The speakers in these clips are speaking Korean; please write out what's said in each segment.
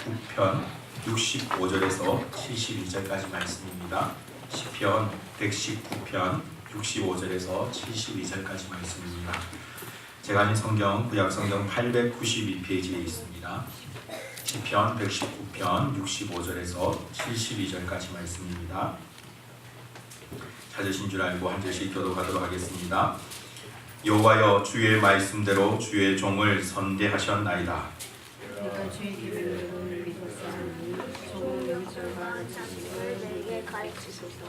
119편 65절에서 72절까지 말씀입니다. 시편 119편 65절에서 72절까지 말씀입니다. 제가 아닌 성경 구약성경 892페이지에 있습니다. 시편 119편 65절에서 72절까지 말씀입니다. 찾으신 줄 알고 한 절씩 교독하도록 하겠습니다. 여호와여, 주의 말씀대로 주의 종을 선대하셨나이다. 내가 주의 길을 믿었사오니 좋은 명철과 지식을 내게 가르치소서.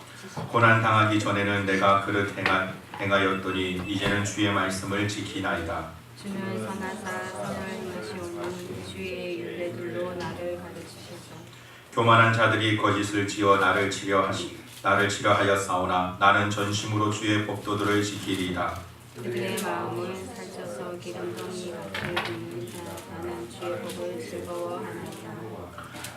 고난 당하기 전에는 내가 그릇 행하였더니 이제는 주의 말씀을 지키나이다. 주는 선하사 선을 행하시오니 주의 율례들로 나를 가르치소서. 교만한 자들이 거짓을 지어 나를 치려 하였사오나 나는 전심으로 주의 법도들을 지키리이다. 그들의 마음을 살쪄서 기름덩이 같게 굽는 자, 나는 주의 법을 즐거워하나이다.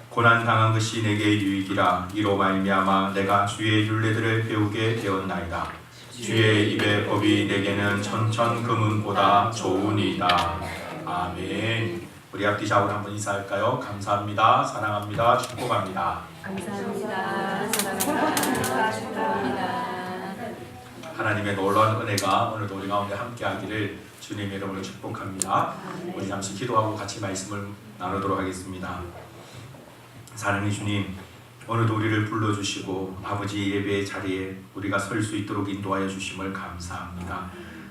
고난 당한 것이 내게 유익이라. 이로 말미암아 내가 주의 율례들을 배우게 되었나이다. 주의 입의 법이 내게는 천천 금은보다 좋으니이다. 아멘. 우리 앞뒤 좌우로 한번 인사할까요? 감사합니다. 사랑합니다. 축복합니다. 감사합니다. 사랑합니다. 축복합니다. 하나님의 놀라운 은혜가 오늘도 우리 가운데 함께하기를 주님의 이름으로 축복합니다. 우리 잠시 기도하고 같이 말씀을 나누도록 하겠습니다. 사랑의 주님, 오늘도 우리를 불러주시고 아버지 예배의 자리에 우리가 설 수 있도록 인도하여 주심을 감사합니다.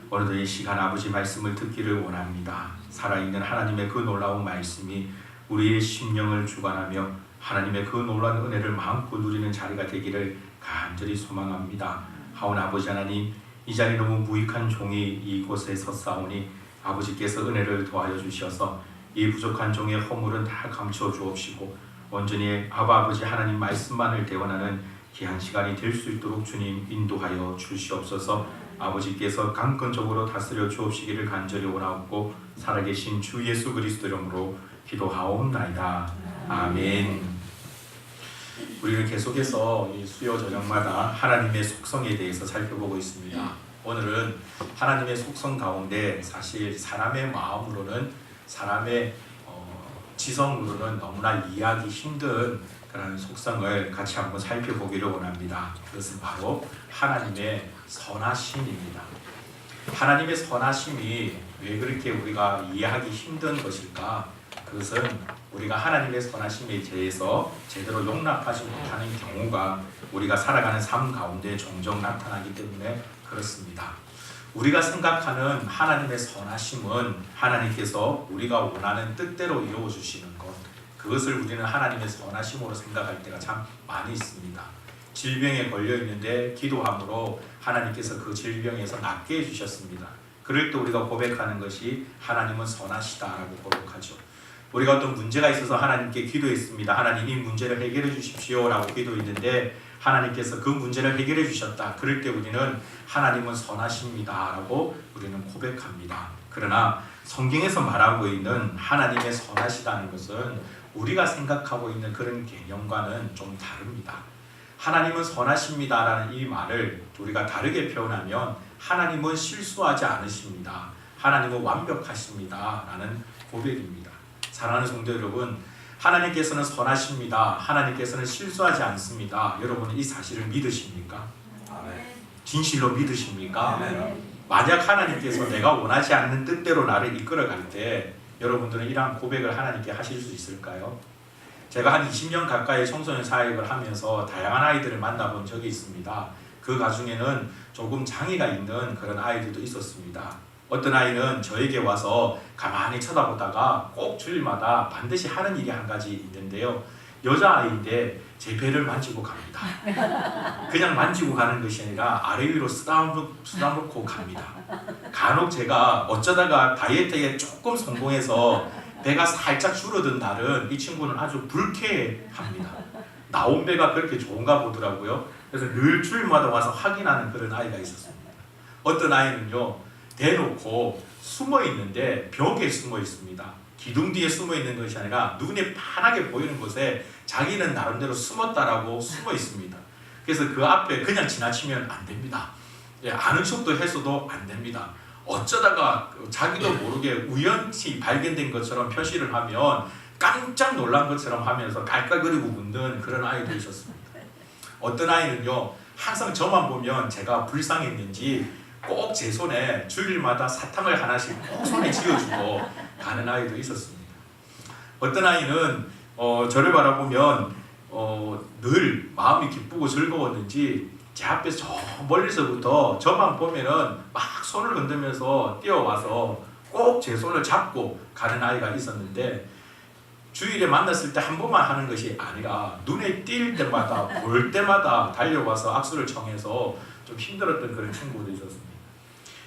오늘도 이 시간 아버지 말씀을 듣기를 원합니다. 살아있는 하나님의 그 놀라운 말씀이 우리의 심령을 주관하며 하나님의 그 놀라운 은혜를 마음껏 누리는 자리가 되기를 간절히 소망합니다. 하오나 아버지 하나님, 이 자리 너무 무익한 종이 이곳에 섰사오니 아버지께서 은혜를 더하여 주셔서 이 부족한 종의 허물은 다 감추어 주옵시고 온전히 아버지 하나님 말씀만을 대원하는 귀한 시간이 될 수 있도록 주님 인도하여 주시옵소서. 아버지께서 강권적으로 다스려 주옵시기를 간절히 원하옵고 살아계신 주 예수 그리스도 이름으로 기도하옵나이다. 아멘. 우리는 계속해서 이 수요 저녁마다 하나님의 속성에 대해서 살펴보고 있습니다. 오늘은 하나님의 속성 가운데 사실 사람의 마음으로는 사람의 지성으로는 너무나 이해하기 힘든 그런 속성을 같이 한번 살펴보기를 원합니다. 그것은 바로 하나님의 선하심입니다. 하나님의 선하심이 왜 그렇게 우리가 이해하기 힘든 것일까? 그것은 우리가 하나님의 선하심에 대해서 제대로 용납하지 못하는 경우가 우리가 살아가는 삶 가운데 종종 나타나기 때문에 그렇습니다. 우리가 생각하는 하나님의 선하심은 하나님께서 우리가 원하는 뜻대로 이루어주시는 것, 그것을 우리는 하나님의 선하심으로 생각할 때가 참 많이 있습니다. 질병에 걸려있는데 기도함으로 하나님께서 그 질병에서 낫게 해주셨습니다. 그럴 때 우리가 고백하는 것이 하나님은 선하시다라고 고백하죠. 우리가 어떤 문제가 있어서 하나님께 기도했습니다. 하나님, 이 문제를 해결해 주십시오 라고 기도했는데 하나님께서 그 문제를 해결해 주셨다. 그럴 때 우리는 하나님은 선하십니다 라고 우리는 고백합니다. 그러나 성경에서 말하고 있는 하나님의 선하시다는 것은 우리가 생각하고 있는 그런 개념과는 좀 다릅니다. 하나님은 선하십니다 라는 이 말을 우리가 다르게 표현하면 하나님은 실수하지 않으십니다. 하나님은 완벽하십니다 라는 고백입니다. 사랑하는 성도 여러분, 하나님께서는 선하십니다. 하나님께서는 실수하지 않습니다. 여러분은 이 사실을 믿으십니까? 진실로 믿으십니까? 만약 하나님께서 내가 원하지 않는 뜻대로 나를 이끌어갈 때 여러분들은 이러한 고백을 하나님께 하실 수 있을까요? 제가 한 20년 가까이 청소년 사역을 하면서 다양한 아이들을 만나본 적이 있습니다. 그 가중에는 조금 장애가 있는 그런 아이들도 있었습니다. 어떤 아이는 저에게 와서 가만히 쳐다보다가 꼭 주일마다 반드시 하는 일이 한 가지 있는데요. 여자아이인데 제 배를 만지고 갑니다. 그냥 만지고 가는 것이 아니라 아래 위로 쓰다듬고 갑니다. 간혹 제가 어쩌다가 다이어트에 조금 성공해서 배가 살짝 줄어든 날은 이 친구는 아주 불쾌합니다. 나온 배가 그렇게 좋은가 보더라고요. 그래서 늘 주일마다 와서 확인하는 그런 아이가 있었습니다. 어떤 아이는요, 대놓고 숨어 있는데 벽에 숨어 있습니다. 기둥 뒤에 숨어 있는 것이 아니라 눈에 환하게 보이는 곳에 자기는 나름대로 숨었다라고 숨어 있습니다. 그래서 그 앞에 그냥 지나치면 안 됩니다. 아는 척도 해서도 안 됩니다. 어쩌다가 자기도 모르게 우연히 발견된 것처럼 표시를 하면 깜짝 놀란 것처럼 하면서 깔깔거리고 웃는 그런 아이도 있었습니다. 어떤 아이는요, 항상 저만 보면 제가 불쌍했는지 꼭 제 손에 주일마다 사탕을 하나씩 꼭 손에 쥐어주고 가는 아이도 있었습니다. 어떤 아이는 저를 바라보면 늘 마음이 기쁘고 즐거웠는지 제 앞에서 저 멀리서부터 저만 보면은 막 손을 흔들면서 뛰어와서 꼭 제 손을 잡고 가는 아이가 있었는데, 주일에 만났을 때 한 번만 하는 것이 아니라 눈에 띌 때마다 볼 때마다 달려와서 악수를 청해서 좀 힘들었던 그런 친구도 있었습니다.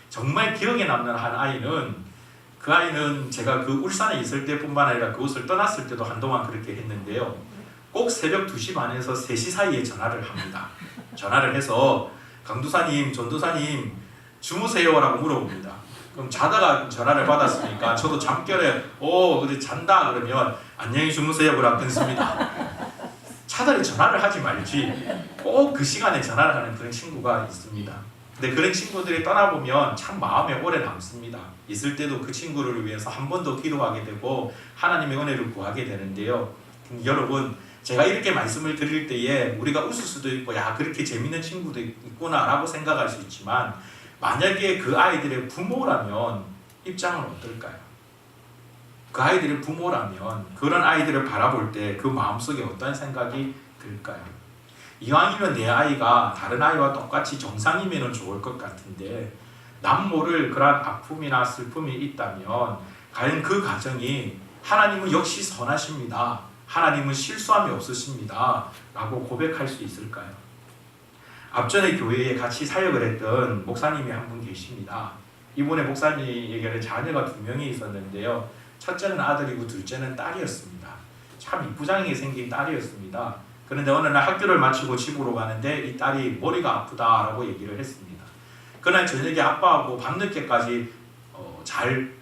정말 기억에 남는 한 아이는, 그 아이는 제가 그 울산에 있을 때뿐만 아니라 그곳을 떠났을 때도 한동안 그렇게 했는데요. 꼭 새벽 2시 반에서 3시 사이에 전화를 합니다. 전화를 해서 강도사님, 전도사님 주무세요? 라고 물어봅니다. 그럼 자다가 전화를 받았으니까 저도 잠결에 그래 잔다 그러면 안녕히 주무세요 그러고 끊습니다. 차라리 전화를 하지 말지 꼭 그 시간에 전화를 하는 그런 친구가 있습니다. 근데 그런 친구들이 떠나보면 참 마음에 오래 남습니다. 있을 때도 그 친구를 위해서 한 번 더 기도하게 되고 하나님의 은혜를 구하게 되는데요. 여러분, 제가 이렇게 말씀을 드릴 때에 우리가 웃을 수도 있고 야 그렇게 재밌는 친구도 있구나 라고 생각할 수 있지만, 만약에 그 아이들의 부모라면 입장은 어떨까요? 그 아이들의 부모라면 그런 아이들을 바라볼 때 그 마음속에 어떤 생각이 들까요? 이왕이면 내 아이가 다른 아이와 똑같이 정상이면 좋을 것 같은데, 남 모를 그런 아픔이나 슬픔이 있다면 과연 그 가정이 하나님은 역시 선하십니다, 하나님은 실수함이 없으십니다 라고 고백할 수 있을까요? 앞전에 교회에 같이 사역을 했던 목사님이 한 분 계십니다. 이분의 목사님에게는 자녀가 2명이 있었는데요. 첫째는 아들이고 둘째는 딸이었습니다. 참 이쁘장하게 생긴 딸이었습니다. 그런데 어느 날 학교를 마치고 집으로 가는데 이 딸이 머리가 아프다라고 얘기를 했습니다. 그날 저녁에 아빠하고 밤늦게까지 잘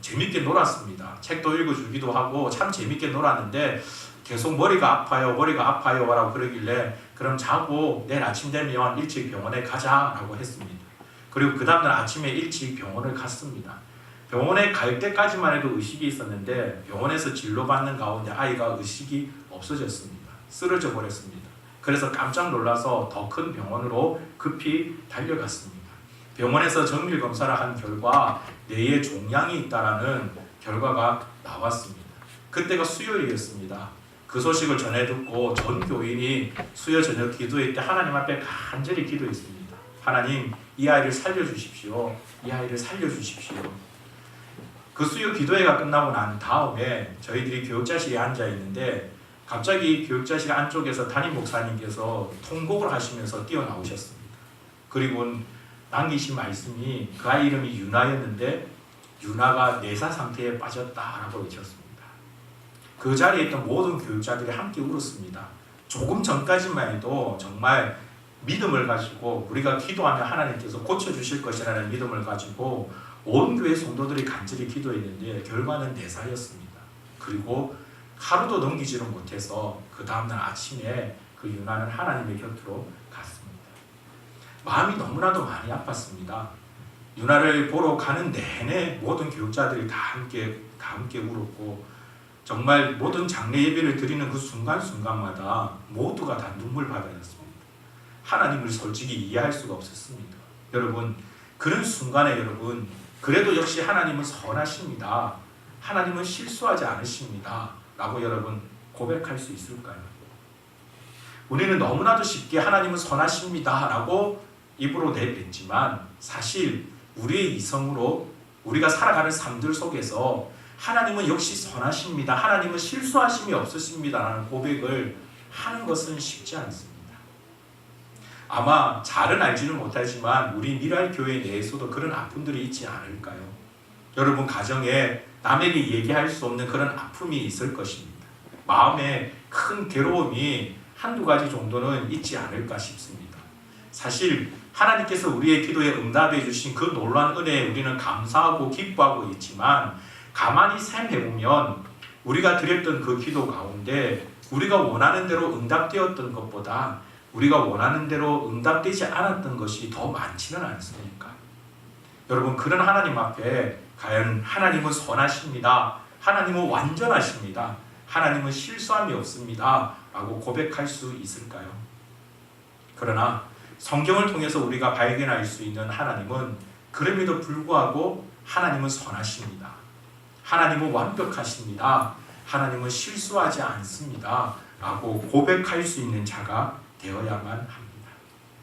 재밌게 놀았습니다. 책도 읽어주기도 하고 참 재밌게 놀았는데 계속 머리가 아파요 라고 그러길래 그럼 자고 내일 아침 되면 일찍 병원에 가자라고 했습니다. 그리고 그 다음날 아침에 일찍 병원을 갔습니다. 병원에 갈 때까지만 해도 의식이 있었는데 병원에서 진료받는 가운데 아이가 의식이 없어졌습니다. 쓰러져 버렸습니다. 그래서 깜짝 놀라서 더 큰 병원으로 급히 달려갔습니다. 병원에서 정밀 검사를 한 결과 뇌에 종양이 있다라는 결과가 나왔습니다. 그때가 수요일이었습니다. 그 소식을 전해 듣고 전 교인이 수요 저녁 기도회 때 하나님 앞에 간절히 기도했습니다. 하나님, 이 아이를 살려주십시오. 이 아이를 살려주십시오. 그 수요 기도회가 끝나고 난 다음에 저희들이 교육자실에 앉아 있는데 갑자기 교육자실 안쪽에서 담임 목사님께서 통곡을 하시면서 뛰어나오셨습니다. 그리고 남기신 말씀이 그 아이 이름이 유나였는데 유나가 내사 상태에 빠졌다라고 외쳤습니다. 그 자리에 있던 모든 교육자들이 함께 울었습니다. 조금 전까지만 해도 정말 믿음을 가지고 우리가 기도하면 하나님께서 고쳐주실 것이라는 믿음을 가지고 온 교회 성도들이 간절히 기도했는데 결과는 내사였습니다. 그리고 하루도 넘기지를 못해서 그 다음날 아침에 그 유나는 하나님의 곁으로 갔습니다. 마음이 너무나도 많이 아팠습니다. 유나를 보러 가는 내내 모든 교육자들이 다 함께 울었고 정말 모든 장례 예배를 드리는 그 순간순간마다 모두가 다 눈물바다였습니다. 하나님을 솔직히 이해할 수가 없었습니다. 여러분, 그런 순간에 여러분, 그래도 역시 하나님은 선하십니다, 하나님은 실수하지 않으십니다 라고 여러분 고백할 수 있을까요? 우리는 너무나도 쉽게 하나님은 선하십니다 라고 입으로 내뱉지만 사실 우리의 이성으로 우리가 살아가는 삶들 속에서 하나님은 역시 선하십니다, 하나님은 실수하심이 없으십니다 라는 고백을 하는 것은 쉽지 않습니다. 아마 잘은 알지는 못하지만 우리 미랄 교회 내에서도 그런 아픔들이 있지 않을까요? 여러분 가정에 남에게 얘기할 수 없는 그런 아픔이 있을 것입니다. 마음에 큰 괴로움이 한두 가지 정도는 있지 않을까 싶습니다. 사실 하나님께서 우리의 기도에 응답해 주신 그 놀라운 은혜에 우리는 감사하고 기뻐하고 있지만 가만히 생각해보면 우리가 드렸던 그 기도 가운데 우리가 원하는 대로 응답되었던 것보다 우리가 원하는 대로 응답되지 않았던 것이 더 많지는 않습니까? 여러분, 그런 하나님 앞에 과연 하나님은 선하십니다, 하나님은 완전하십니다, 하나님은 실수함이 없습니다 라고 고백할 수 있을까요? 그러나 성경을 통해서 우리가 발견할 수 있는 하나님은 그럼에도 불구하고 하나님은 선하십니다. 하나님은 완벽하십니다. 하나님은 실수하지 않습니다 라고 고백할 수 있는 자가 되어야만 합니다.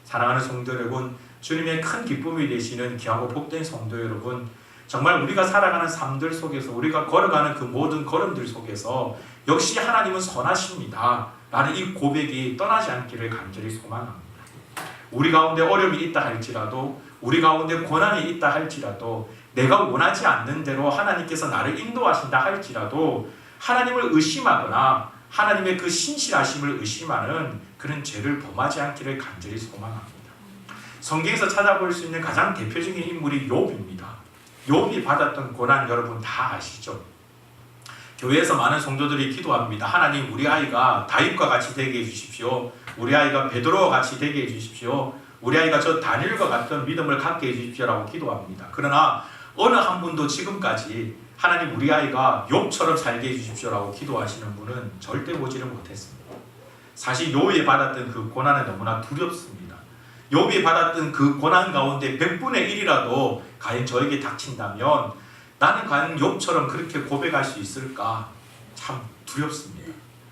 사랑하는 성도 여러분, 주님의 큰 기쁨이 되시는 귀하고 복된 성도 여러분, 정말 우리가 살아가는 삶들 속에서, 우리가 걸어가는 그 모든 걸음들 속에서 역시 하나님은 선하십니다 라는 이 고백이 떠나지 않기를 간절히 소망합니다. 우리 가운데 어려움이 있다 할지라도, 우리 가운데 고난이 있다 할지라도, 내가 원하지 않는 대로 하나님께서 나를 인도하신다 할지라도 하나님을 의심하거나 하나님의 그 신실하심을 의심하는 그런 죄를 범하지 않기를 간절히 소망합니다. 성경에서 찾아볼 수 있는 가장 대표적인 인물이 욥입니다. 욥이 받았던 고난 여러분 다 아시죠? 교회에서 많은 성도들이 기도합니다. 하나님, 우리 아이가 다윗과 같이 되게 해주십시오. 우리 아이가 베드로와 같이 되게 해주십시오. 우리 아이가 저 다니엘과 같은 믿음을 갖게 해주십시오라고 기도합니다. 그러나 어느 한 분도 지금까지 하나님, 우리 아이가 욥처럼 살게 해주십시오라고 기도하시는 분은 절대 보지를 못했습니다. 사실 욥이 받았던 그 고난은 너무나 두렵습니다. 욥이 받았던 그 고난 가운데 100분의 1이라도 과연 저에게 닥친다면 나는 과연 욥처럼 그렇게 고백할 수 있을까? 참 두렵습니다.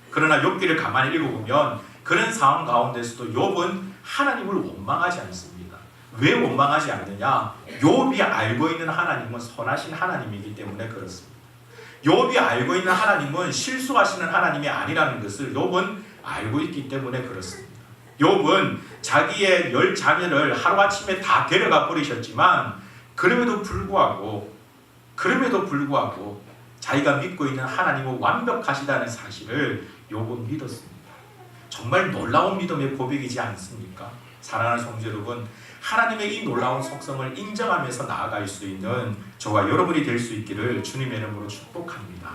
그러나 욥기를 가만히 읽어보면 그런 상황 가운데서도 욥은 하나님을 원망하지 않습니다. 왜 원망하지 않느냐? 욥이 알고 있는 하나님은 선하신 하나님이기 때문에 그렇습니다. 욥이 알고 있는 하나님은 실수하시는 하나님이 아니라는 것을 욥은 알고 있기 때문에 그렇습니다. 욥은 자기의 10자녀를 하루아침에 다 데려가 버리셨지만 그럼에도 불구하고 자기가 믿고 있는 하나님은 완벽하시다는 사실을 욥은 믿었습니다. 정말 놀라운 믿음의 고백이지 않습니까? 사랑하는 성도 여러분, 하나님의 이 놀라운 속성을 인정하면서 나아갈 수 있는 저와 여러분이 될 수 있기를 주님의 이름으로 축복합니다.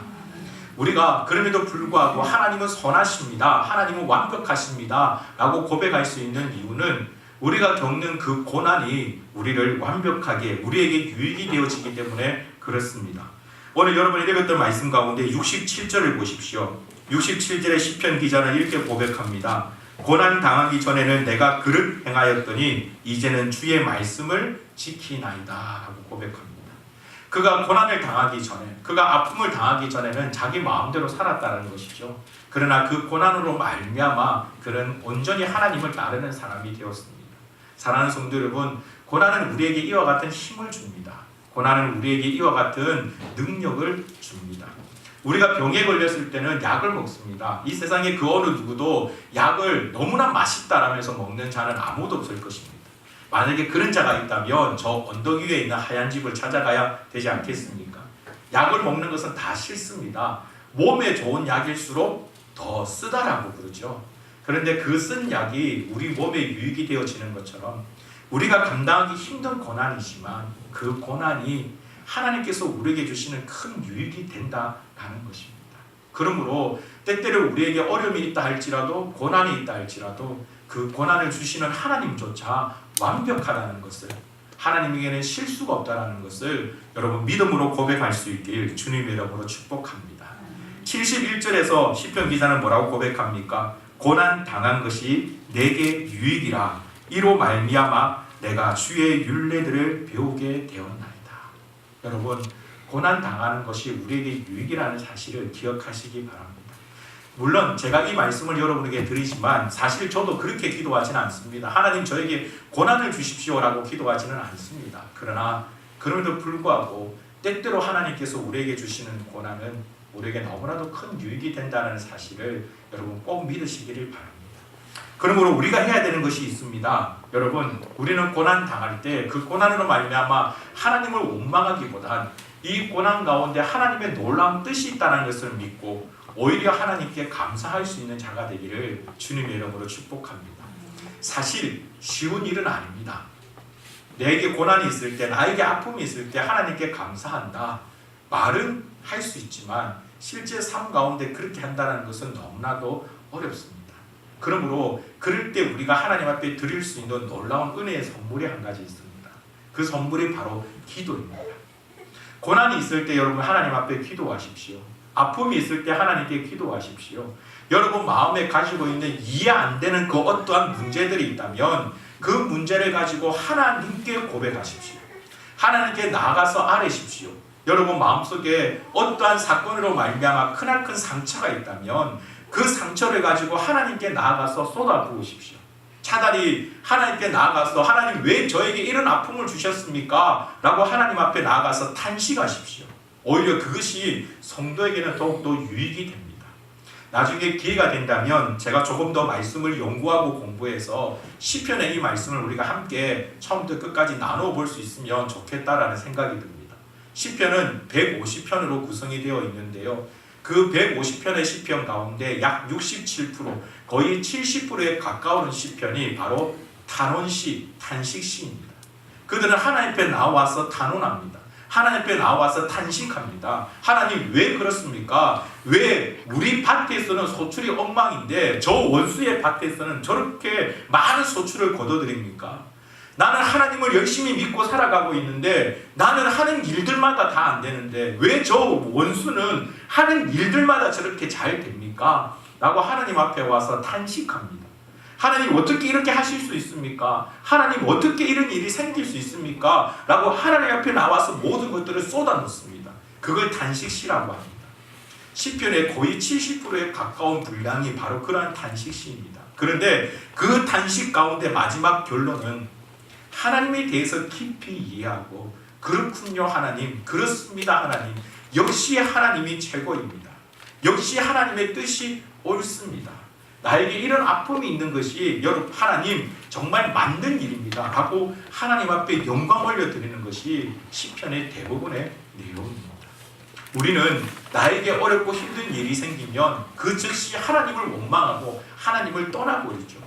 우리가 그럼에도 불구하고 하나님은 선하십니다, 하나님은 완벽하십니다 라고 고백할 수 있는 이유는 우리가 겪는 그 고난이 우리를 완벽하게, 우리에게 유익이 되어지기 때문에 그렇습니다. 오늘 여러분이 읽었던 말씀 가운데 67절을 보십시오. 67절의 시편 기자는 이렇게 고백합니다. 고난 당하기 전에는 내가 그릇 행하였더니 이제는 주의 말씀을 지키나이다 라고 고백합니다. 그가 고난을 당하기 전에, 그가 아픔을 당하기 전에는 자기 마음대로 살았다는 것이죠. 그러나 그 고난으로 말미암아 그는 온전히 하나님을 따르는 사람이 되었습니다. 사랑하는 성도 여러분, 고난은 우리에게 이와 같은 힘을 줍니다. 고난은 우리에게 이와 같은 능력을 줍니다. 우리가 병에 걸렸을 때는 약을 먹습니다. 이 세상에 그 어느 누구도 약을 너무나 맛있다라면서 먹는 자는 아무도 없을 것입니다. 만약에 그런 자가 있다면 저 언덕 위에 있는 하얀 집을 찾아가야 되지 않겠습니까? 약을 먹는 것은 다 싫습니다. 몸에 좋은 약일수록 더 쓰다라고 그러죠. 그런데 그 쓴 약이 우리 몸에 유익이 되어지는 것처럼 우리가 감당하기 힘든 고난이지만 그 고난이 하나님께서 우리에게 주시는 큰 유익이 된다라는 것입니다. 그러므로 때때로 우리에게 어려움이 있다 할지라도, 고난이 있다 할지라도 그 고난을 주시는 하나님조차 완벽하다는 것을, 하나님에게는 실수가 없다는 것을 여러분 믿음으로 고백할 수 있길 주님의 이름으로 축복합니다. 71절에서 시편 기자는 뭐라고 고백합니까? 고난 당한 것이 내게 유익이라, 이로 말미암아 내가 주의 율례들을 배우게 되었나이다. 여러분, 고난 당하는 것이 우리에게 유익이라는 사실을 기억하시기 바랍니다. 물론 제가 이 말씀을 여러분에게 드리지만 사실 저도 그렇게 기도하지는 않습니다. 하나님 저에게 고난을 주십시오라고 기도하지는 않습니다. 그러나 그럼에도 불구하고 때때로 하나님께서 우리에게 주시는 고난은 우리에게 너무나도 큰 유익이 된다는 사실을 여러분 꼭 믿으시기를 바랍니다. 그러므로 우리가 해야 되는 것이 있습니다. 여러분, 우리는 고난 당할 때 그 고난으로 말미암아 하나님을 원망하기보단 이 고난 가운데 하나님의 놀라운 뜻이 있다는 것을 믿고 오히려 하나님께 감사할 수 있는 자가 되기를 주님의 이름으로 축복합니다. 사실 쉬운 일은 아닙니다. 내게 고난이 있을 때, 나에게 아픔이 있을 때 하나님께 감사한다, 말은 할 수 있지만 실제 삶 가운데 그렇게 한다는 것은 너무나도 어렵습니다. 그러므로 그럴 때 우리가 하나님 앞에 드릴 수 있는 놀라운 은혜의 선물이 한 가지 있습니다. 그 선물이 바로 기도입니다. 고난이 있을 때 여러분 하나님 앞에 기도하십시오. 아픔이 있을 때 하나님께 기도하십시오. 여러분 마음에 가지고 있는 이해 안 되는 그 어떠한 문제들이 있다면 그 문제를 가지고 하나님께 고백하십시오. 하나님께 나아가서 아뢰십시오. 여러분 마음속에 어떠한 사건으로 말미암아 크나큰 상처가 있다면 그 상처를 가지고 하나님께 나아가서 쏟아부으십시오. 차라리 하나님께 나아가서 하나님 왜 저에게 이런 아픔을 주셨습니까? 라고 하나님 앞에 나아가서 탄식하십시오. 오히려 그것이 성도에게는 더욱더 유익이 됩니다. 나중에 기회가 된다면 제가 조금 더 말씀을 연구하고 공부해서 시편의 이 말씀을 우리가 함께 처음부터 끝까지 나누어 볼 수 있으면 좋겠다라는 생각이 듭니다. 시편은 150편으로 구성이 되어 있는데요. 그 150편의 시편 가운데 약 67%, 거의 70%에 가까운 시편이 바로 탄원시, 탄식시입니다. 그들은 하나님 앞에 나와서 탄원합니다. 하나님 앞에 나와서 탄식합니다. 하나님 왜 그렇습니까? 왜 우리 밭에서는 소출이 엉망인데 저 원수의 밭에서는 저렇게 많은 소출을 거둬들입니까? 나는 하나님을 열심히 믿고 살아가고 있는데 나는 하는 일들마다 다 안 되는데 왜 저 원수는 하는 일들마다 저렇게 잘 됩니까? 라고 하나님 앞에 와서 탄식합니다. 하나님 어떻게 이렇게 하실 수 있습니까? 하나님 어떻게 이런 일이 생길 수 있습니까? 라고 하나님 앞에 나와서 모든 것들을 쏟아놓습니다. 그걸 탄식시라고 합니다. 시편의 거의 70%에 가까운 분량이 바로 그러한 탄식시입니다. 그런데 그 탄식 가운데 마지막 결론은 하나님에 대해서 깊이 이해하고 그렇군요 하나님, 그렇습니다 하나님, 역시 하나님이 최고입니다. 역시 하나님의 뜻이 옳습니다. 나에게 이런 아픔이 있는 것이 여러분 하나님 정말 맞는 일입니다 라고 하나님 앞에 영광 올려드리는 것이 시편의 대부분의 내용입니다. 우리는 나에게 어렵고 힘든 일이 생기면 그 즉시 하나님을 원망하고 하나님을 떠나버리죠.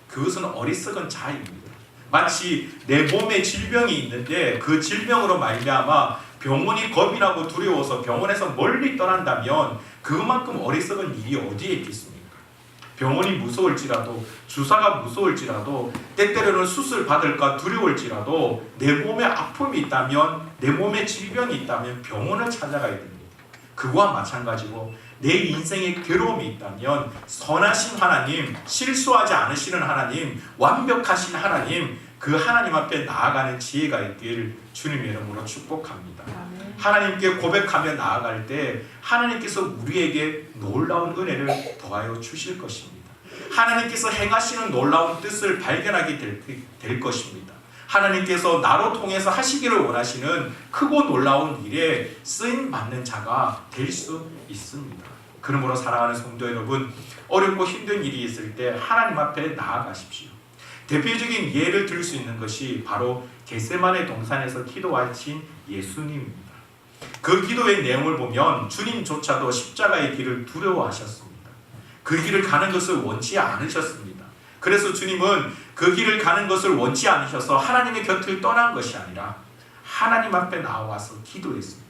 그것은 어리석은 자입니다. 마치 내 몸에 질병이 있는데 그 질병으로 말미암아 병원이 겁이 나고 두려워서 병원에서 멀리 떠난다면 그만큼 어리석은 일이 어디에 있겠습니까? 병원이 무서울지라도 주사가 무서울지라도 때때로는 수술 받을까 두려울지라도 내 몸에 아픔이 있다면 내 몸에 질병이 있다면 병원을 찾아가야 됩니다. 그와 마찬가지로 내 인생에 괴로움이 있다면 선하신 하나님, 실수하지 않으시는 하나님, 완벽하신 하나님, 그 하나님 앞에 나아가는 지혜가 있길 주님의 이름으로 축복합니다. 하나님께 고백하며 나아갈 때 하나님께서 우리에게 놀라운 은혜를 더하여 주실 것입니다. 하나님께서 행하시는 놀라운 뜻을 발견하게 될 것입니다. 하나님께서 나로 통해서 하시기를 원하시는 크고 놀라운 일에 쓰임받는 자가 될 수 있습니다. 그러므로 사랑하는 성도 여러분, 어렵고 힘든 일이 있을 때 하나님 앞에 나아가십시오. 대표적인 예를 들 수 있는 것이 바로 겟세마네 동산에서 기도하신 예수님입니다. 그 기도의 내용을 보면 주님조차도 십자가의 길을 두려워하셨습니다. 그 길을 가는 것을 원치 않으셨습니다. 그래서 주님은 그 길을 가는 것을 원치 않으셔서 하나님의 곁을 떠난 것이 아니라 하나님 앞에 나와서 기도했습니다.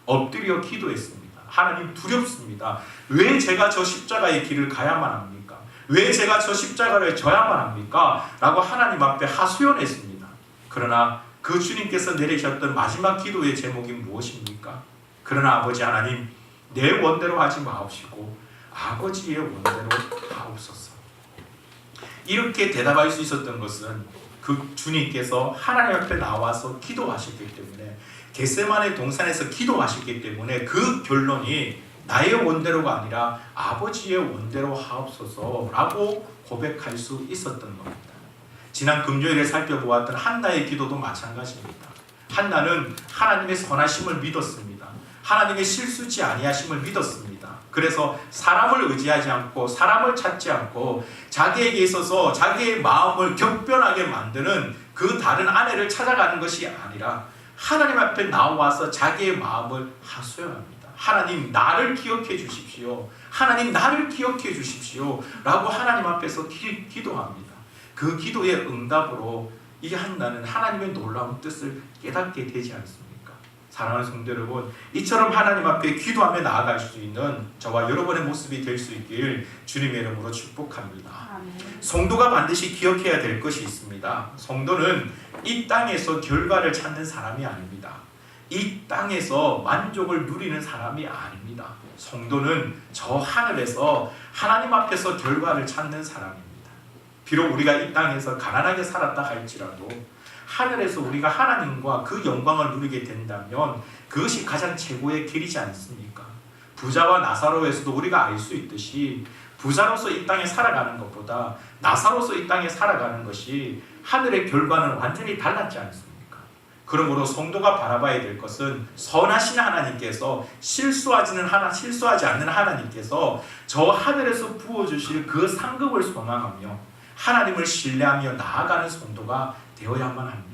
엎드려 기도했습니다. 하나님 두렵습니다. 왜 제가 저 십자가의 길을 가야만 합니까? 왜 제가 저 십자가를 져야만 합니까? 라고 하나님 앞에 하소연했습니다. 그러나 그 주님께서 내리셨던 마지막 기도의 제목이 무엇입니까? 그러나 아버지 하나님, 내 원대로 하지 마옵시고 아버지의 원대로 하옵소서. 이렇게 대답할 수 있었던 것은 그 주님께서 하나님 앞에 나와서 기도하셨기 때문에, 겟세마네 동산에서 기도하셨기 때문에 그 결론이 나의 원대로가 아니라 아버지의 원대로 하옵소서라고 고백할 수 있었던 겁니다. 지난 금요일에 살펴보았던 한나의 기도도 마찬가지입니다. 한나는 하나님의 선하심을 믿었습니다. 하나님의 실수지 아니하심을 믿었습니다. 그래서 사람을 의지하지 않고 사람을 찾지 않고 자기에게 있어서 자기의 마음을 격변하게 만드는 그 다른 아내를 찾아가는 것이 아니라 하나님 앞에 나와서 자기의 마음을 하소연합니다. 하나님 나를 기억해 주십시오. 하나님 나를 기억해 주십시오. 라고 하나님 앞에서 기도합니다. 그 기도의 응답으로 이 한나는 하나님의 놀라운 뜻을 깨닫게 되지 않습니까? 사랑하는 성도 여러분, 이처럼 하나님 앞에 기도하며 나아갈 수 있는 저와 여러분의 모습이 될 수 있길 주님의 이름으로 축복합니다. 성도가 반드시 기억해야 될 것이 있습니다. 성도는 이 땅에서 결과를 찾는 사람이 아닙니다. 이 땅에서 만족을 누리는 사람이 아닙니다. 성도는 저 하늘에서 하나님 앞에서 결과를 찾는 사람입니다. 비록 우리가 이 땅에서 가난하게 살았다 할지라도 하늘에서 우리가 하나님과 그 영광을 누리게 된다면 그것이 가장 최고의 길이지 않습니까? 부자와 나사로에서도 우리가 알 수 있듯이 부자로서 이 땅에 살아가는 것보다 나사로서 이 땅에 살아가는 것이 하늘의 결과는 완전히 달랐지 않습니까? 그러므로 성도가 바라봐야 될 것은 선하신 하나님께서 실수하지 않는 하나님께서 저 하늘에서 부어주실 그 상급을 소망하며 하나님을 신뢰하며 나아가는 성도가 되어야만 합니다.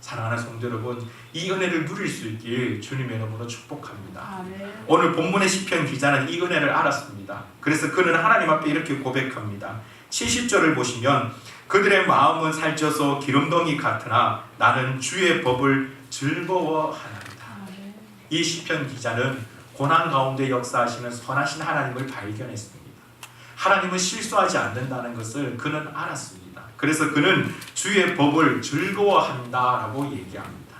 사랑하는 성도 여러분, 이 은혜를 누릴 수 있길 주님의 이름으로 축복합니다. 오늘 본문의 시편 기자는 이 은혜를 알았습니다. 그래서 그는 하나님 앞에 이렇게 고백합니다. 70절을 보시면 그들의 마음은 살쪄서 기름덩이 같으나 나는 주의 법을 즐거워하나이다. 이 시편 기자는 고난 가운데 역사하시는 선하신 하나님을 발견했습니다. 하나님은 실수하지 않는다는 것을 그는 알았습니다. 그래서 그는 주의 법을 즐거워한다라고 얘기합니다.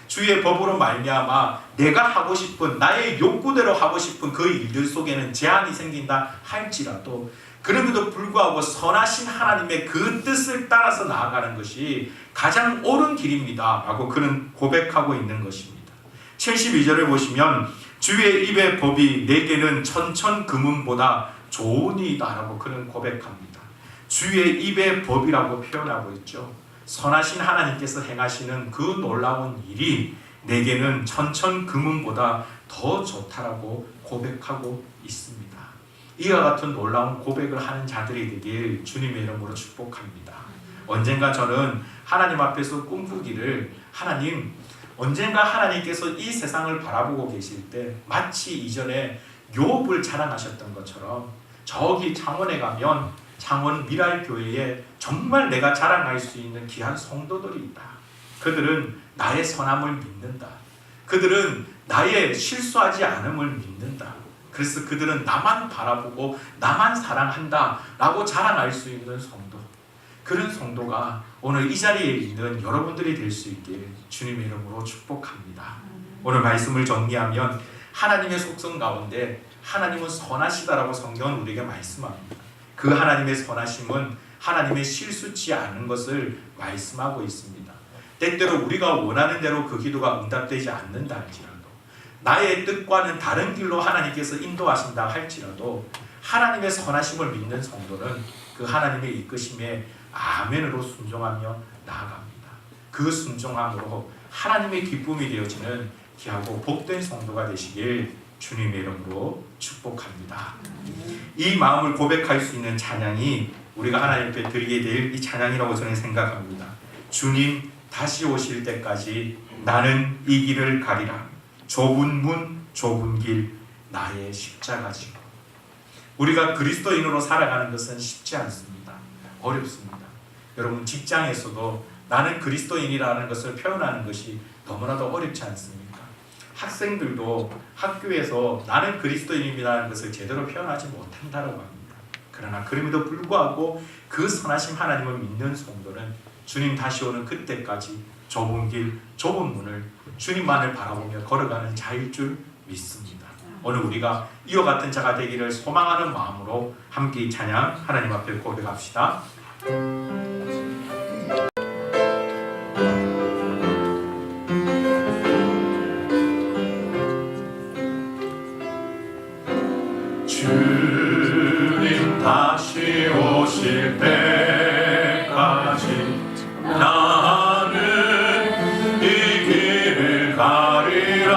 주의 법으로 말미암아 내가 하고 싶은 나의 욕구대로 하고 싶은 그 일들 속에는 제한이 생긴다 할지라도 그럼에도 불구하고 선하신 하나님의 그 뜻을 따라서 나아가는 것이 가장 옳은 길입니다 라고 그는 고백하고 있는 것입니다. 72절을 보시면 주의 입의 법이 내게는 천천금은보다 좋으니이다 라고 그는 고백합니다. 주의 입의 법이라고 표현하고 있죠. 선하신 하나님께서 행하시는 그 놀라운 일이 내게는 천천금은보다 더 좋다라고 고백하고 있습니다. 이와 같은 놀라운 고백을 하는 자들이 되길 주님의 이름으로 축복합니다. 언젠가 저는 하나님 앞에서 꿈꾸기를 하나님, 언젠가 하나님께서 이 세상을 바라보고 계실 때 마치 이전에 욥을 자랑하셨던 것처럼 저기 창원에 가면 창원 미랄교회에 정말 내가 자랑할 수 있는 귀한 성도들이 있다. 그들은 나의 선함을 믿는다. 그들은 나의 실수하지 않음을 믿는다. 그래서 그들은 나만 바라보고 나만 사랑한다 라고 자랑할 수 있는 성도, 그런 성도가 오늘 이 자리에 있는 여러분들이 될 수 있길 주님의 이름으로 축복합니다. 오늘 말씀을 정리하면 하나님의 속성 가운데 하나님은 선하시다라고 성경은 우리에게 말씀합니다. 그 하나님의 선하심은 하나님의 실수치 않은 것을 말씀하고 있습니다. 때때로 우리가 원하는 대로 그 기도가 응답되지 않는다 할지라도, 나의 뜻과는 다른 길로 하나님께서 인도하신다 할지라도 하나님의 선하심을 믿는 성도는 그 하나님의 이끄심에 아멘으로 순종하며 나아갑니다. 그 순종함으로 하나님의 기쁨이 되어지는 귀하고 복된 성도가 되시길 주님의 이름으로 축복합니다. 이 마음을 고백할 수 있는 찬양이 우리가 하나님 앞에 드리게 될 이 찬양이라고 저는 생각합니다. 주님 다시 오실 때까지 나는 이 길을 가리라. 좁은 문 좁은 길 나의 십자가 지고. 우리가 그리스도인으로 살아가는 것은 쉽지 않습니다. 어렵습니다. 여러분 직장에서도 나는 그리스도인이라는 것을 표현하는 것이 너무나도 어렵지 않습니까? 학생들도 학교에서 나는 그리스도인이라는 것을 제대로 표현하지 못한다고 합니다. 그러나 그럼에도 불구하고 그 선하신 하나님을 믿는 성도는 주님 다시 오는 그때까지 좁은 길, 좁은 문을 주님만을 바라보며 걸어가는 자일 줄 믿습니다. 오늘 우리가 이와 같은 자가 되기를 소망하는 마음으로 함께 이 찬양 하나님 앞에 고백합시다. 주님 다시 오실 때까지 나는 이 길을 가리라.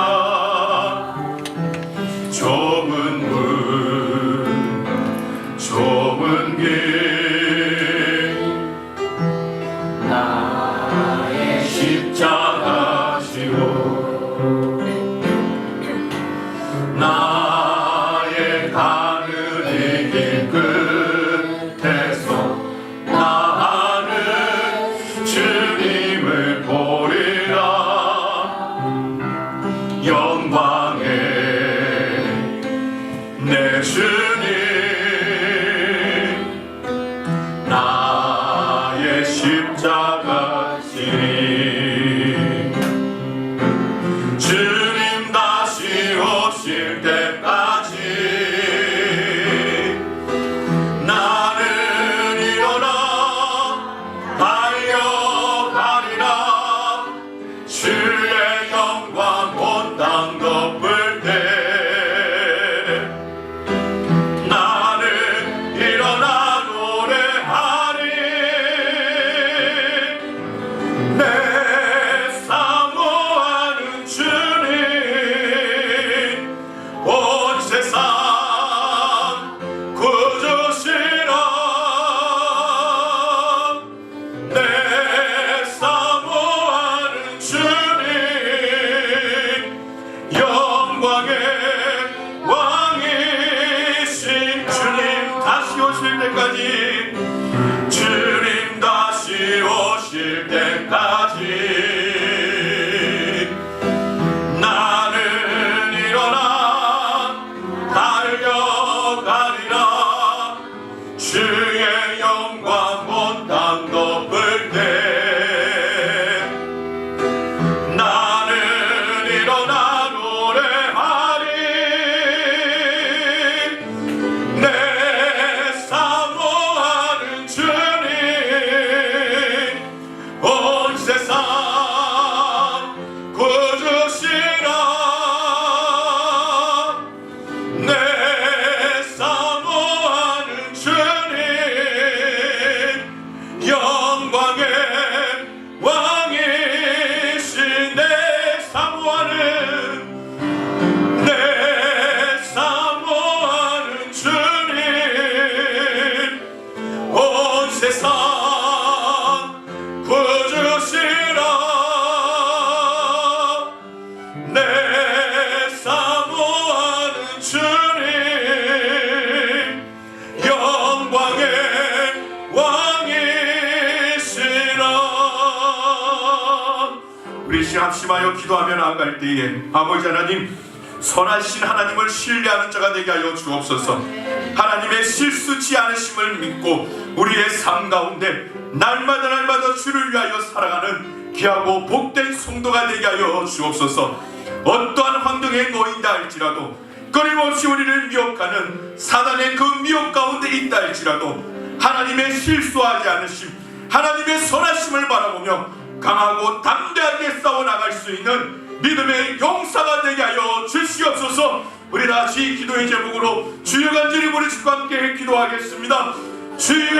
좁은 문 좁은 길 나의 십자가 지고 나의 가는 이 길 끝에서 나는 주님을 보리라. 영광의 내 주님 오실 때까지, 주님 다시 오실 때까지 나는 일어나 달려가리라. 주의 영광 온 땅 덮을 때 나는 일어나 노래하리. 내 사모하는 주님 온 세상 구주시라. 내 사모하는 주님 영광의 왕이신 내 사모하는 주님 온 세상 구주시라. 내 사모하는 주님 영광의 왕이시라. 우리 합심하여 기도하며 나아갈 때에 아버지 하나님, 선하신 하나님을 신뢰하는 자가 되게 하여 주옵소서. 하나님의 실수치 않으심을 믿고 우리의 삶 가운데 날마다 주를 위하여 살아가는 귀하고 복된 성도가 되게 하여 주옵소서. 어떠한 환경에 놓인다 할지라도, 끊임없이 우리를 미혹하는 사단의 그 미혹 가운데 있다 할지라도 하나님의 실수하지 않으심, 하나님의 선하심을 바라보며 강하고 담대하게 싸워나갈 수 있는 믿음의 용사가 되게 하여 주시옵소서. 우리 다시 기도의 제목으로 주여 간절히 우리 주님과 함께 기도하겠습니다. 주여